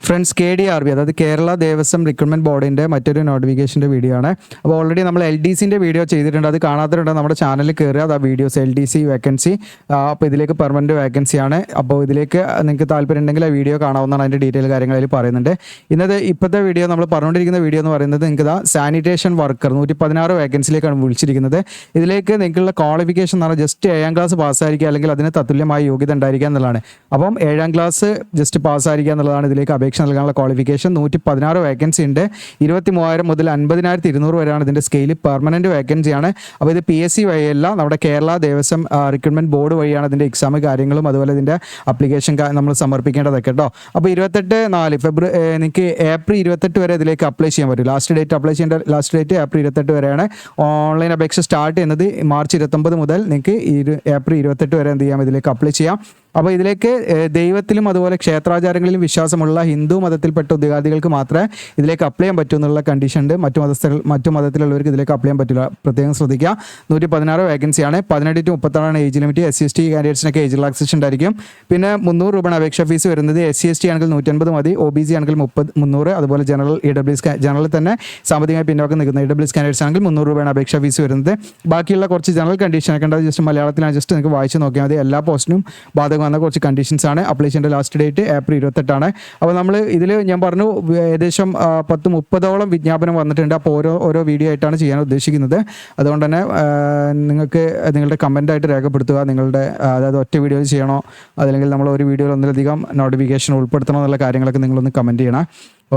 Friends KDRB അതായത് Kerala Devaswom recruitment ബോർഡിൻ്റെ മറ്റൊരു നോട്ടിഫിക്കേഷൻ്റെ വീഡിയോ ആണ്. അപ്പോൾ ഓൾറെഡി നമ്മൾ LDCൻ്റെ വീഡിയോ ചെയ്തിട്ടുണ്ട്. അത് കാണാത്തവരുണ്ട് നമ്മുടെ ചാനലിൽ കയറുക. അത് ആ വീഡിയോസ് LDC വേക്കൻസി. അപ്പോൾ ഇതിലേക്ക് പെർമനൻറ്റ് വേക്കൻസിയാണ്. അപ്പോൾ ഇതിലേക്ക് നിങ്ങൾക്ക് താല്പര്യം ഉണ്ടെങ്കിൽ ആ വീഡിയോ കാണാവുന്നതാണ്. അതിൻ്റെ ഡീറ്റെയിൽ കാര്യങ്ങൾ അതിൽ പറയുന്നുണ്ട്. ഇപ്പോഴത്തെ വീഡിയോ നമ്മൾ പറഞ്ഞുകൊണ്ടിരിക്കുന്ന വീഡിയോ എന്ന് പറയുന്നത് നിങ്ങൾക്ക് സാനിറ്റേഷൻ വർക്കർ 116 വേക്കൻസിയിലേക്കാണ് വിളിച്ചിരിക്കുന്നത്. ഇതിലേക്ക് നിങ്ങൾക്കുള്ള ക്വാളിഫിക്കേഷൻ എന്ന് പറഞ്ഞാൽ ജസ്റ്റ് 7ാം ക്ലാസ് പാസ്സായിരിക്കുക അല്ലെങ്കിൽ അതിന് തത്തുല്യമായ യോഗ്യത ഉണ്ടായിരിക്കുക എന്നുള്ളതാണ്. അപ്പം 7ാം ക്ലാസ് ജസ്റ്റ് പാസ്സായിരിക്കുക എന്നുള്ളതാണ് ഇതിലേക്ക് അപേക്ഷ നൽകാനുള്ള ക്വാളിഫിക്കേഷൻ. 116 വേക്കൻസി ഉണ്ട്. 23,000 മുതൽ 50,200 വരെയാണ് ഇതിൻ്റെ സ്കെയിൽ. പെർമനൻറ്റ് വേക്കൻസിയാണ്. അപ്പോൾ ഇത് PSC വഴിയല്ല, നമ്മുടെ കേരള ദേവസ്വം റിക്രൂട്ട്മെൻറ്റ് ബോർഡ് വഴിയാണ് ഇതിൻ്റെ എക്സാം കാര്യങ്ങളും അതുപോലെ ഇതിൻ്റെ അപ്ലിക്കേഷൻ നമ്മൾ സമർപ്പിക്കേണ്ടതൊക്കെ കേട്ടോ. അപ്പോൾ 28/4 ഫെബ്രുവരി നിങ്ങൾക്ക് ഏപ്രിൽ 28 വരെ ഇതിലേക്ക് അപ്ലൈ ചെയ്യാൻ പറ്റും. ലാസ്റ്റ് ഡേറ്റ് അപ്ലൈ ചെയ്യേണ്ട ലാസ്റ്റ് ഡേറ്റ് ഏപ്രിൽ 28 വരെയാണ്. ഓൺലൈൻ അപേക്ഷ സ്റ്റാർട്ട് ചെയ്യുന്നത് മാർച്ച് 29 മുതൽ നിങ്ങൾക്ക് ഏപ്രിൽ 28 വരെ എന്ത് ചെയ്യാം, ഇതിലേക്ക് അപ്ലൈ ചെയ്യാം. അപ്പോൾ ഇതിലേക്ക് ദൈവത്തിലും അതുപോലെ ക്ഷേത്രാചാരങ്ങളിലും വിശ്വാസമുള്ള ഹിന്ദു മതത്തിൽപ്പെട്ട ഉദ്യോഗാർത്ഥികൾക്ക് മാത്രമേ ഇതിലേക്ക് അപ്ലൈ ചെയ്യാൻ പറ്റൂ എന്നുള്ള കണ്ടീഷൻ ഉണ്ട്. മറ്റു മതത്തിലുള്ളവർക്ക് ഇതിലേക്ക് അപ്ലൈ ചെയ്യാൻ പറ്റില്ല. പ്രത്യേകം ശ്രദ്ധിക്കുക. 116 വേക്കൻസിയാണ്. 18 to 36 ഏജ് ലിമിറ്റ്. SC/ST കാൻഡിഡേറ്റ്സിനൊക്കെ ഏജ് റിലാക്സേഷൻ ഉണ്ടായിരിക്കും. പിന്നെ 300 രൂപയാണ് അപേക്ഷാ ഫീസ് വരുന്നത്. SC/ST ആണെങ്കിൽ 150 മതി. OBC ആണെങ്കിൽ 300. അതുപോലെ ജനറൽ ജനറൽ തന്നെ സാമ്പത്തികമായി പിന്നോക്കം നിൽക്കുന്ന EWS കാൻഡിഡേറ്റ്സ് ആണെങ്കിൽ 300 രൂപയാണ് അപേക്ഷാ ഫീസ് വരുന്നത്. ബാക്കിയുള്ള കുറച്ച് ജനറൽ കണ്ടീഷനൊക്കെ ഉണ്ട്. ജസ്റ്റ് മലയാളത്തിലാണ്. ജസ്റ്റ് നിങ്ങൾക്ക് വായിച്ച് നോക്കിയാൽ മതി. എല്ലാ പോസ്റ്റിനും ബാധകം വന്ന കുറച്ച് കണ്ടീഷൻസ് ആണ്. അപ്ലൈ ചെയ്യേണ്ട ലാസ്റ്റ് ഡേറ്റ് ഏപ്രിൽ 28 ആണ്. അപ്പോൾ നമ്മൾ ഇതിൽ ഞാൻ പറഞ്ഞു ഏകദേശം 10-30ഓളം വിജ്ഞാപനം വന്നിട്ടുണ്ട്. അപ്പോൾ ഓരോ വീഡിയോ ആയിട്ടാണ് ചെയ്യാൻ ഉദ്ദേശിക്കുന്നത്. അതുകൊണ്ട് തന്നെ നിങ്ങൾക്ക് നിങ്ങളുടെ കമൻ്റായിട്ട് രേഖപ്പെടുത്തുക. അതായത് ഒറ്റ വീഡിയോയിൽ ചെയ്യണോ അതല്ലെങ്കിൽ നമ്മൾ ഒരു വീഡിയോയിൽ ഒന്നിലധികം നോട്ടിഫിക്കേഷൻ ഉൾപ്പെടുത്തണോ എന്നുള്ള കാര്യങ്ങളൊക്കെ നിങ്ങളൊന്ന് കമൻറ്റ് ചെയ്യണം.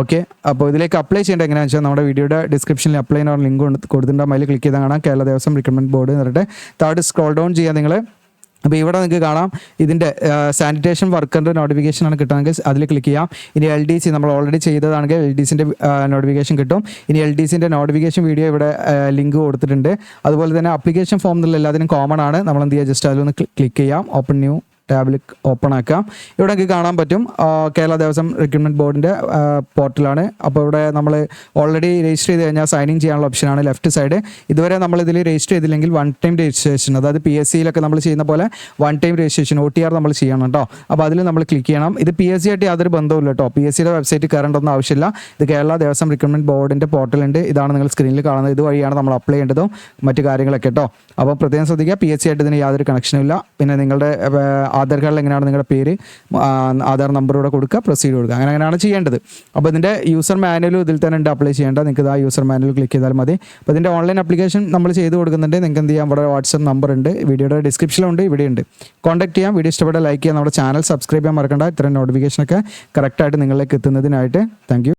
ഓക്കെ. അപ്പോൾ ഇതിലേക്ക് അപ്ലൈ ചെയ്യേണ്ടത് എങ്ങനെയാണെന്ന് വെച്ചാൽ നമ്മുടെ വീഡിയോയുടെ ഡിസ്ക്രിപ്ഷനിൽ അപ്ലൈ ചെയ്യുന്ന ലിങ്ക് കൊടുത്തിട്ടുണ്ട്. അതിൽ ക്ലിക്ക് ചെയ്താൽ കാണാം കേരള ദേവസ്വം റിക്രൂട്ട്മെൻറ്റ് ബോർഡ് എന്നിട്ട് താഴോട്ട് സ്ക്രോൾ ഡൗൺ ചെയ്യുക നിങ്ങൾ. അപ്പോൾ ഇവിടെ നിങ്ങൾക്ക് കാണാം ഇതിൻ്റെ സാനിറ്റേഷൻ വർക്കറിൻ്റെ നോട്ടിഫിക്കേഷനാണ് കിട്ടുകയാണെങ്കിൽ അതിൽ ക്ലിക്ക് ചെയ്യാം. ഇനി LDC നമ്മൾ ഓൾറെഡി ചെയ്തതാണെങ്കിൽ LDCൻ്റെ നോട്ടിഫിക്കേഷൻ കിട്ടും. ഇനി LDCൻ്റെ നോട്ടിഫിക്കേഷൻ വീഡിയോ ഇവിടെ ലിങ്ക് കൊടുത്തിട്ടുണ്ട്. അതുപോലെ തന്നെ ആപ്ലിക്കേഷൻ ഫോം എന്നുള്ള എല്ലാത്തിനും കോമൺ ആണ്. നമ്മൾ എന്ത് ചെയ്യുക, ജസ്റ്റ് അതിലൊന്ന് ക്ലിക്ക് ചെയ്യാം. ഓപ്പൺ ന്യൂ ടാബിൽ ഓപ്പൺ ആക്കാം. ഇവിടെ നിങ്ങൾക്ക് കാണാൻ പറ്റും കേരള ദേവസ്വം റിക്രൂട്ട്മെൻറ്റ് ബോർഡിൻ്റെ പോർട്ടലാണ്. അപ്പോൾ ഇവിടെ നമ്മൾ ഓൾറെഡി രജിസ്റ്റർ ചെയ്ത് കഴിഞ്ഞാൽ സൈൻ ഇൻ ചെയ്യാനുള്ള ഓപ്ഷനാണ് ലെഫ്റ്റ് സൈഡ്. ഇതുവരെ നമ്മളിതിൽ രജിസ്റ്റർ ചെയ്തില്ലെങ്കിൽ 1 ടൈം രജിസ്ട്രേഷൻ, അതായത് PSCയിലൊക്കെ നമ്മൾ ചെയ്യുന്ന പോലെ 1 ടൈം രജിസ്ട്രേഷൻ OTR നമ്മൾ ചെയ്യണം കേട്ടോ. അപ്പോൾ അതിൽ നമ്മൾ ക്ലിക്ക് ചെയ്യണം. ഇത് PSC ആയിട്ട് യാതൊരു ബന്ധവുമില്ല കേട്ടോ. PSCയുടെ വെബ്സൈറ്റ് കയറേണ്ടൊന്നും ആവശ്യമില്ല. ഇത് കേരള ദേവസ്വം റിക്രൂട്ട്മെൻറ്റ് ബോർഡിൻ്റെ പോർട്ടലുണ്ട്. ഇതാണ് നിങ്ങൾ സ്ക്രീനിൽ കാണുന്നത്. ഇതുവഴിയാണ് നമ്മൾ അപ്ലൈ ചെയ്യേണ്ടതും മറ്റു കാര്യങ്ങളൊക്കെ കേട്ടോ. അപ്പോൾ പ്രത്യേകം ശ്രദ്ധിക്കുക, PSC ആയിട്ട് ഇതിന് യാതൊരു കണക്ഷനും ഇല്ല. പിന്നെ നിങ്ങളുടെ ആധാർ കാർഡിൽ എങ്ങനെയാണ് നിങ്ങളുടെ പേര്, ആധാർ നമ്പറൂടെ കൊടുക്കുക, പ്രൊസീഡ് കൊടുക്കുക, അങ്ങനെയാണ് ചെയ്യേണ്ടത്. അപ്പോൾ ഇതിൻ്റെ യൂസർ മാനുവലും ഇതിൽ തന്നെ ഉണ്ട് അപ്ലൈ ചെയ്യേണ്ട. നിങ്ങൾക്ക് ആ യൂസർ മാനുവൽ ക്ലിക്ക് ചെയ്താൽ മതി. അപ്പോൾ ഇതിൻ്റെ ഓൺലൈൻ ആപ്ലിക്കേഷൻ നമ്മൾ ചെയ്ത് കൊടുക്കുന്നുണ്ട്. നിങ്ങൾക്ക് എന്ത് ചെയ്യാം, ഇവിടെ വാട്സപ്പ് നമ്പർ ഉണ്ട്, വീഡിയോയുടെ ഡിസ്ക്രിപ്ഷനിലുണ്ട്, ഇവിടെയുണ്ട്. കോൺടാക്ട് ചെയ്യാം. വീഡിയോ ഇഷ്ടപ്പെട്ട ലൈക്ക് ചെയ്യാം. നമ്മുടെ ചാനൽ സബ്സ്ക്രൈബ് ചെയ്യാൻ മറക്കണ്ട. ഇത്തരം നോട്ടിഫിക്കേഷനൊക്കെ കറക്റ്റായിട്ട് നിങ്ങളിലേക്ക് എത്തുന്നതിനായിട്ട്. Thank you.